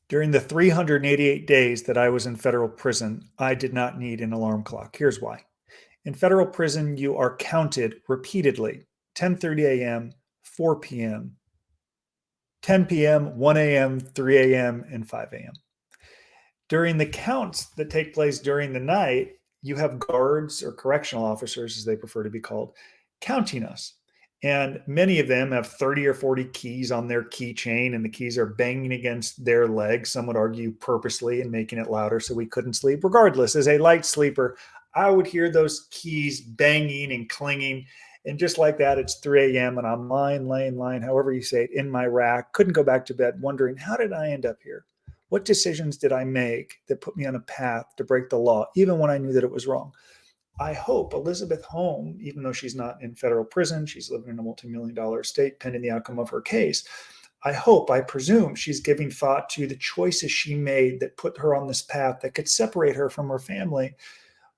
During the 388 days that I was in federal prison, I did not need an alarm clock. Here's why. In federal prison, you are counted repeatedly: 10:30 a.m., 4 p.m., 10 p.m., 1 a.m., 3 a.m., and 5 a.m. During the counts that take place during the night, you have guards or correctional officers, as they prefer to be called, counting us. And many of them have 30 or 40 keys on their keychain, and the keys are banging against their legs. Some would argue purposely and making it louder so we couldn't sleep. Regardless, as a light sleeper, I would hear those keys banging and clinging. And just like that, it's 3 a.m. and I'm laying, however you say it, in my rack. Couldn't go back to bed, wondering, how did I end up here? What decisions did I make that put me on a path to break the law, even when I knew that it was wrong? I hope Elizabeth Holmes, even though she's not in federal prison, she's living in a multi-million-dollar estate pending the outcome of her case. I presume she's giving thought to the choices she made that put her on this path that could separate her from her family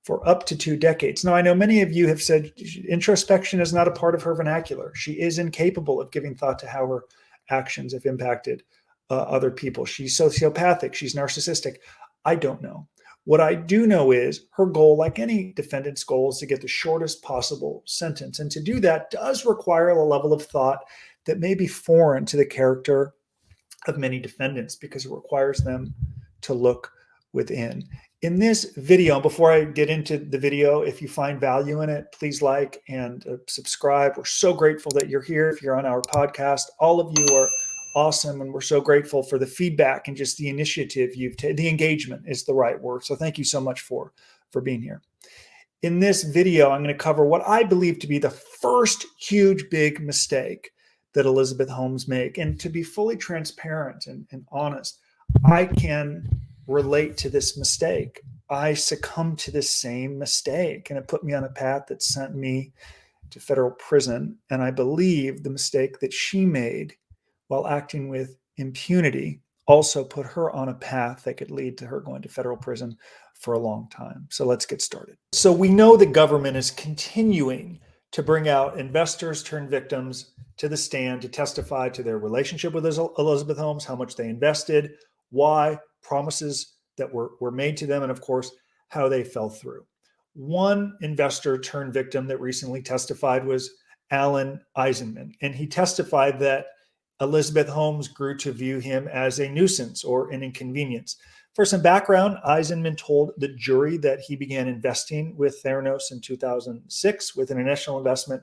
for up to 2 decades. Now, I know many of you have said introspection is not a part of her vernacular. She is incapable of giving thought to how her actions have impacted other people. She's sociopathic. She's narcissistic. I don't know. What I do know is her goal, like any defendant's goal, is to get the shortest possible sentence. And to do that does require a level of thought that may be foreign to the character of many defendants, because it requires them to look within. In this video, before I get into the video, if you find value in it, please like and subscribe. We're so grateful that you're here. If you're on our podcast, all of you are awesome, and we're so grateful for the feedback and just the initiative you've taken. The engagement is the right word. So thank you so much for being here. In this video, I'm going to cover what I believe to be the first huge big mistake that Elizabeth Holmes made. And to be fully transparent and honest, I can relate to this mistake. I succumbed to this same mistake, and it put me on a path that sent me to federal prison. And I believe the mistake that she made while acting with impunity also put her on a path that could lead to her going to federal prison for a long time. So let's get started. So we know the government is continuing to bring out investors turned victims to the stand to testify to their relationship with Elizabeth Holmes, how much they invested, why, promises that were made to them, and of course, how they fell through. One investor turned victim that recently testified was Alan Eisenman, and he testified that Elizabeth Holmes grew to view him as a nuisance or an inconvenience. For some background, Eisenman told the jury that he began investing with Theranos in 2006 with an initial investment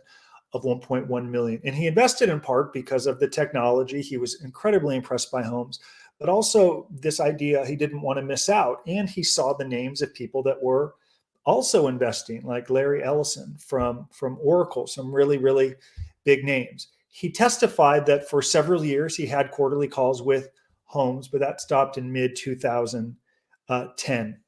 of 1.1 million. And he invested in part because of the technology. He was incredibly impressed by Holmes, but also this idea he didn't want to miss out. And he saw the names of people that were also investing, like Larry Ellison from Oracle, some really, really big names. He testified that for several years he had quarterly calls with Holmes, but that stopped in mid-2010.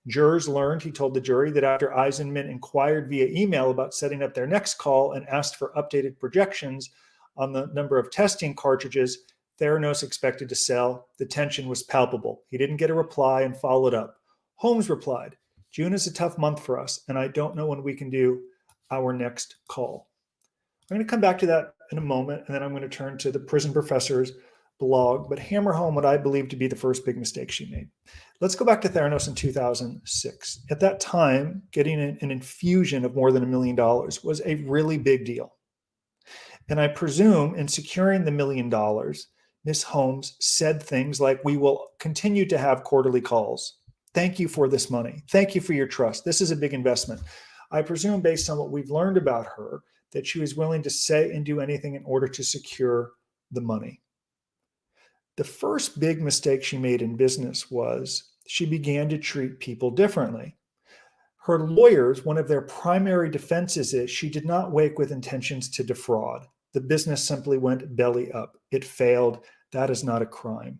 Jurors learned, he told the jury, that after Eisenman inquired via email about setting up their next call and asked for updated projections on the number of testing cartridges Theranos expected to sell, the tension was palpable. He didn't get a reply and followed up. Holmes replied, "June is a tough month for us, and I don't know when we can do our next call." I'm going to come back to that in a moment, and then I'm going to turn to the Prison Professor's blog, but hammer home what I believe to be the first big mistake she made. Let's go back to Theranos in 2006. At that time, getting an infusion of more than $1 million was a really big deal. And I presume in securing the $1 million, Ms. Holmes said things like, "We will continue to have quarterly calls. Thank you for this money. Thank you for your trust. This is a big investment." I presume, based on what we've learned about her, that she was willing to say and do anything in order to secure the money. The first big mistake she made in business was she began to treat people differently. Her lawyers, one of their primary defenses is she did not wake with intentions to defraud. The business simply went belly up. It failed. That is not a crime.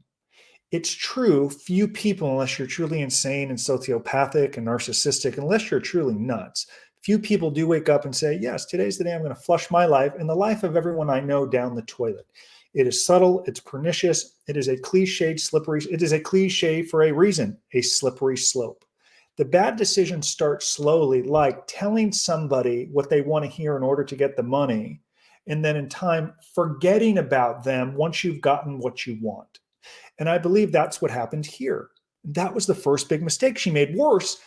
It's true, few people, unless you're truly insane and sociopathic and narcissistic, unless you're truly nuts, few people do wake up and say, "Yes, today's the day I'm going to flush my life and the life of everyone I know down the toilet." It is subtle. It's pernicious. It is a cliched, slippery. It is a cliche for a reason, a slippery slope. The bad decisions start slowly, like telling somebody what they want to hear in order to get the money, and then in time, forgetting about them once you've gotten what you want. And I believe that's what happened here. That was the first big mistake she made. Worse,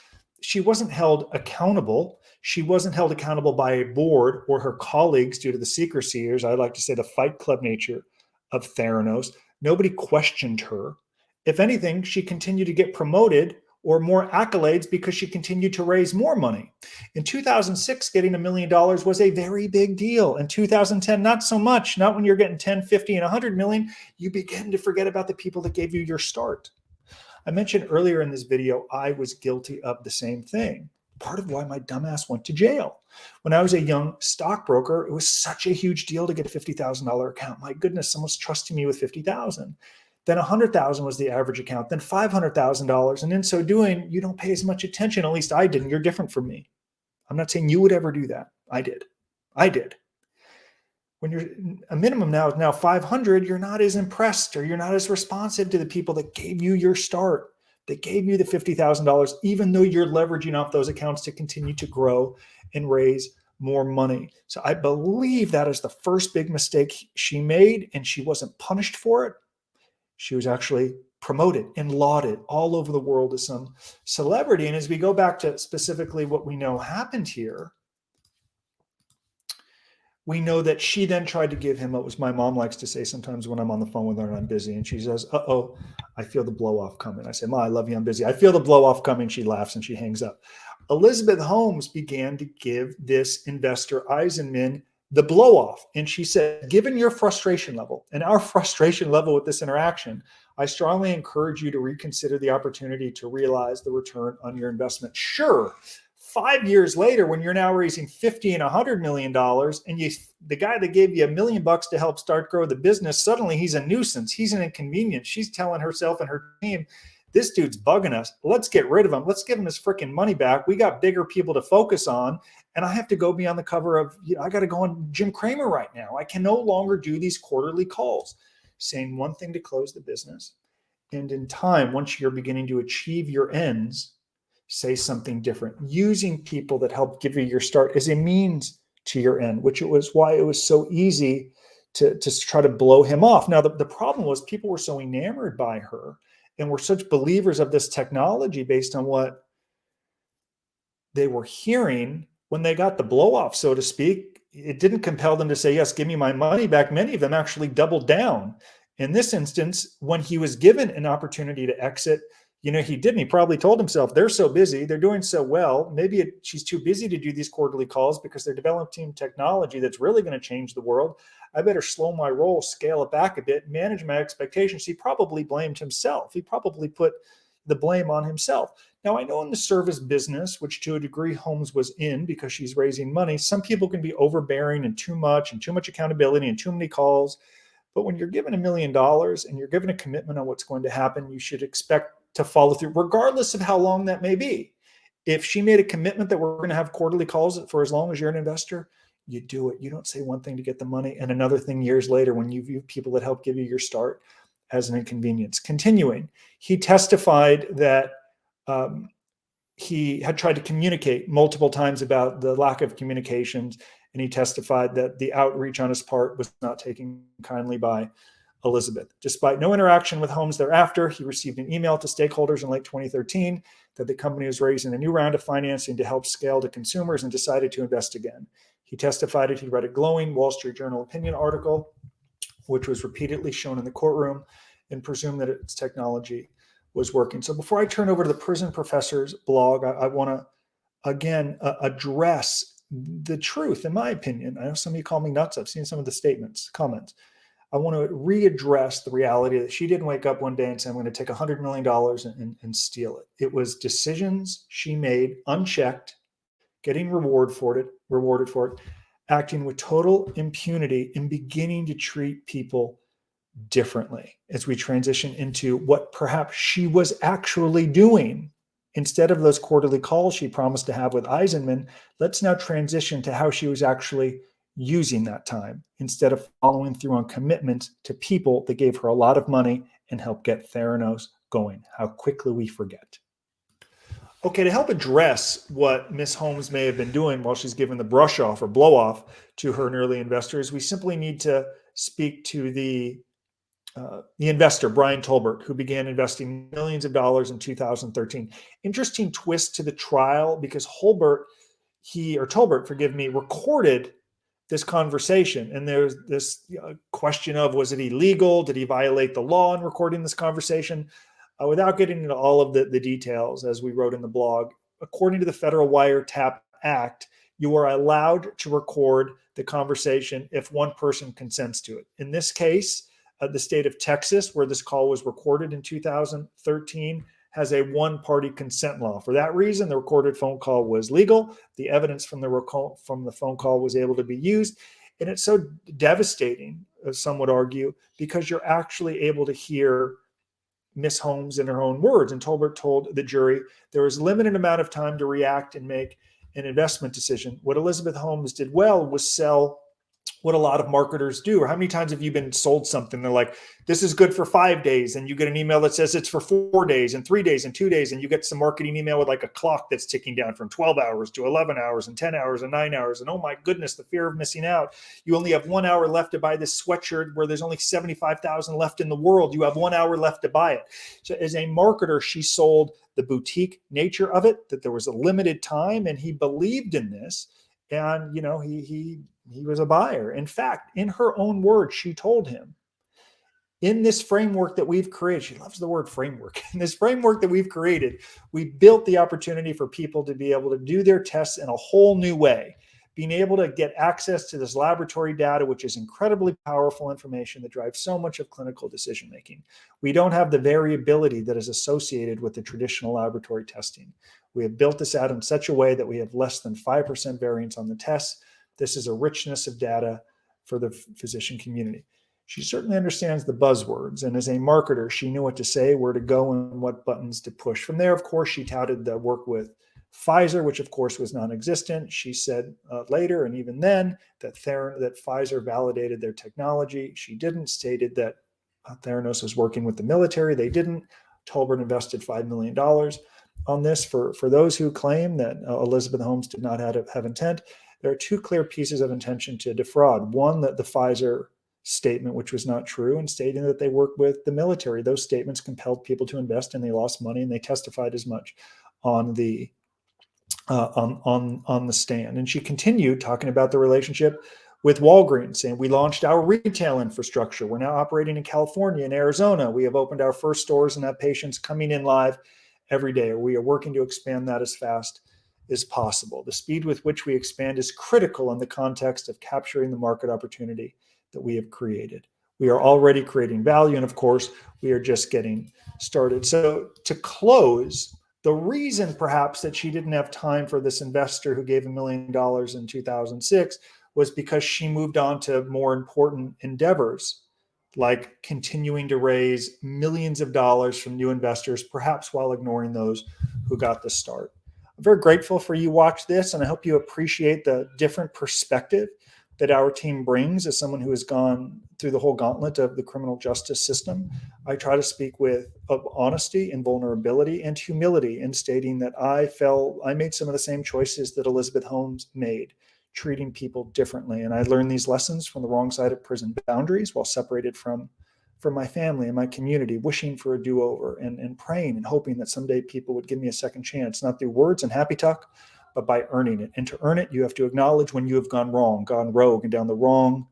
she wasn't held accountable. She wasn't held accountable by a board or her colleagues due to the secrecy, or as I like to say, the Fight Club nature of Theranos. Nobody questioned her. If anything, she continued to get promoted or more accolades because she continued to raise more money. In 2006, getting $1 million was a very big deal. In 2010, not so much. Not when you're getting 10, 50, and 100 million. You begin to forget about the people that gave you your start. I mentioned earlier in this video, I was guilty of the same thing. Part of why my dumbass went to jail. When I was a young stockbroker, it was such a huge deal to get a $50,000 account. My goodness, someone's trusting me with $50,000. Then $100,000 was the average account, then $500,000. And in so doing, you don't pay as much attention. At least I didn't. You're different from me. I'm not saying you would ever do that. I did. When you're a minimum now is now 500, you're not as impressed or you're not as responsive to the people that gave you your start. They gave you the $50,000, even though you're leveraging off those accounts to continue to grow and raise more money. So I believe that is the first big mistake she made, and she wasn't punished for it. She was actually promoted and lauded all over the world as some celebrity. And as we go back to specifically what we know happened here, we know that she then tried to give him what was my mom likes to say sometimes when I'm on the phone with her and I'm busy. And she says, uh-oh, I feel the blow off coming. I say, Ma, I love you. I'm busy. I feel the blow off coming. She laughs and she hangs up. Elizabeth Holmes began to give this investor Eisenman the blow off. And she said, given your frustration level and our frustration level with this interaction, I strongly encourage you to reconsider the opportunity to realize the return on your investment. Sure. 5 years later, when you're now raising $50 and $100 million, and the guy that gave you $1 million to help grow the business, suddenly he's a nuisance. He's an inconvenience. She's telling herself and her team, this dude's bugging us. Let's get rid of him. Let's give him his freaking money back. We got bigger people to focus on. And I have to go be on the cover of, I got to go on Jim Cramer right now. I can no longer do these quarterly calls, saying one thing to close the business. And in time, once you're beginning to achieve your ends, say something different, using people that help give you your start as a means to your end, which was why it was so easy to try to blow him off. Now, the problem was people were so enamored by her and were such believers of this technology based on what they were hearing when they got the blow off, so to speak. It didn't compel them to say, yes, give me my money back. Many of them actually doubled down. In this instance, when he was given an opportunity to exit, he didn't. He probably told himself, they're so busy, they're doing so well. Maybe she's too busy to do these quarterly calls because they're developing technology that's really going to change the world. I better slow my roll, scale it back a bit, manage my expectations. He probably blamed himself. He probably put the blame on himself. Now, I know in the service business, which to a degree Holmes was in because she's raising money, some people can be overbearing and too much accountability and too many calls. But when you're given $1 million and you're given a commitment on what's going to happen, you should expect to follow through, regardless of how long that may be. If she made a commitment that we're going to have quarterly calls for as long as you're an investor, you do it. You don't say one thing to get the money and another thing years later when you view people that help give you your start as an inconvenience. Continuing, he testified that he had tried to communicate multiple times about the lack of communications, and he testified that the outreach on his part was not taken kindly by Elizabeth. Despite no interaction with Holmes thereafter, he received an email to stakeholders in late 2013 that the company was raising a new round of financing to help scale to consumers and decided to invest again. He testified that he read a glowing Wall Street Journal opinion article, which was repeatedly shown in the courtroom, and presumed that its technology was working. So before I turn over to the prison professor's blog, I want to, again, address the truth, in my opinion. I know some of you call me nuts. I've seen some of the comments. I want to readdress the reality that she didn't wake up one day and say, I'm going to take $100 million and steal it. It was decisions she made unchecked, getting rewarded for it, acting with total impunity and beginning to treat people differently as we transition into what perhaps she was actually doing. Instead of those quarterly calls she promised to have with Eisenman, let's now transition to how she was actually using that time instead of following through on commitments to people that gave her a lot of money and helped get Theranos going. How quickly we forget. Okay, to help address what Miss Holmes may have been doing while she's giving the brush off or blow off to her early investors, we simply need to speak to the the investor, Brian Tolbert, who began investing millions of dollars in 2013. Interesting twist to the trial because Tolbert, forgive me, recorded this conversation. And there's this question of, was it illegal? Did he violate the law in recording this conversation? Without getting into all of the details, as we wrote in the blog, according to the Federal Wiretap Act, you are allowed to record the conversation if one person consents to it. In this case, the state of Texas, where this call was recorded in 2013, has a one-party consent law. For that reason, the recorded phone call was legal. The evidence from the phone call was able to be used. And it's so devastating, as some would argue, because you're actually able to hear Miss Holmes in her own words. And Tolbert told the jury there was a limited amount of time to react and make an investment decision. What Elizabeth Holmes did well was sell what a lot of marketers do. Or how many times have you been sold something? They're like, this is good for 5 days. And you get an email that says it's for 4 days and 3 days and 2 days. And you get some marketing email with like a clock that's ticking down from 12 hours to 11 hours and 10 hours and 9 hours. And oh my goodness, the fear of missing out. You only have 1 hour left to buy this sweatshirt where there's only 75,000 left in the world. You have 1 hour left to buy it. So as a marketer, she sold the boutique nature of it, that there was a limited time, and he believed in this. And, you know, he was a buyer. In fact, in her own words, she told him, in this framework that we've created, she loves the word framework. In this framework that we've created, we built the opportunity for people to be able to do their tests in a whole new way, being able to get access to this laboratory data, which is incredibly powerful information that drives so much of clinical decision-making. We don't have the variability that is associated with the traditional laboratory testing. We have built this out in such a way that we have less than 5% variance on the tests. This is a richness of data for the physician community. She certainly understands the buzzwords, and as a marketer, she knew what to say, where to go, and what buttons to push. From there, of course, she touted the work with Pfizer, which of course was non-existent. She said later, and even then, that Pfizer validated their technology. She didn't. Stated that Theranos was working with the military. They didn't. Tolbert invested $5 million on this. For those who claim that Elizabeth Holmes did not have intent, there are two clear pieces of intention to defraud. One, that the Pfizer statement, which was not true, and stating that they worked with the military. Those statements compelled people to invest, and they lost money, and they testified as much on the on the stand. And she continued talking about the relationship with Walgreens, saying, we launched our retail infrastructure. We're now operating in California and Arizona. We have opened our first stores and have patients coming in live every day. We are working to expand that as fast as possible. The speed with which we expand is critical in the context of capturing the market opportunity that we have created. We are already creating value, and of course, we are just getting started. So to close, the reason perhaps that she didn't have time for this investor who gave $1 million in 2006 was because she moved on to more important endeavors, like continuing to raise millions of dollars from new investors, perhaps while ignoring those who got the start. I'm very grateful for you watch this, and I hope you appreciate the different perspective that our team brings as someone who has gone through the whole gauntlet of the criminal justice system. I try to speak with honesty and vulnerability and humility in stating that I made some of the same choices that Elizabeth Holmes made, treating people differently. And I learned these lessons from the wrong side of prison boundaries while separated from my family and my community, wishing for a do-over and praying and hoping that someday people would give me a second chance, not through words and happy talk, but by earning it. And to earn it, you have to acknowledge when you have gone wrong, gone rogue, and down the wrong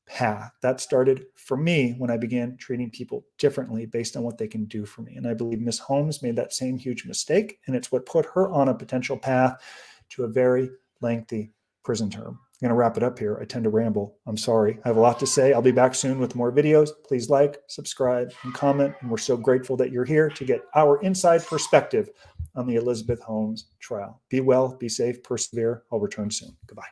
path. That started for me when I began treating people differently based on what they can do for me. And I believe Miss Holmes made that same huge mistake, and it's what put her on a potential path to a very lengthy prison term. I'm going to wrap it up here. I tend to ramble. I'm sorry. I have a lot to say. I'll be back soon with more videos. Please like, subscribe, and comment. And we're so grateful that you're here to get our inside perspective on the Elizabeth Holmes trial. Be well, be safe, persevere. I'll return soon. Goodbye.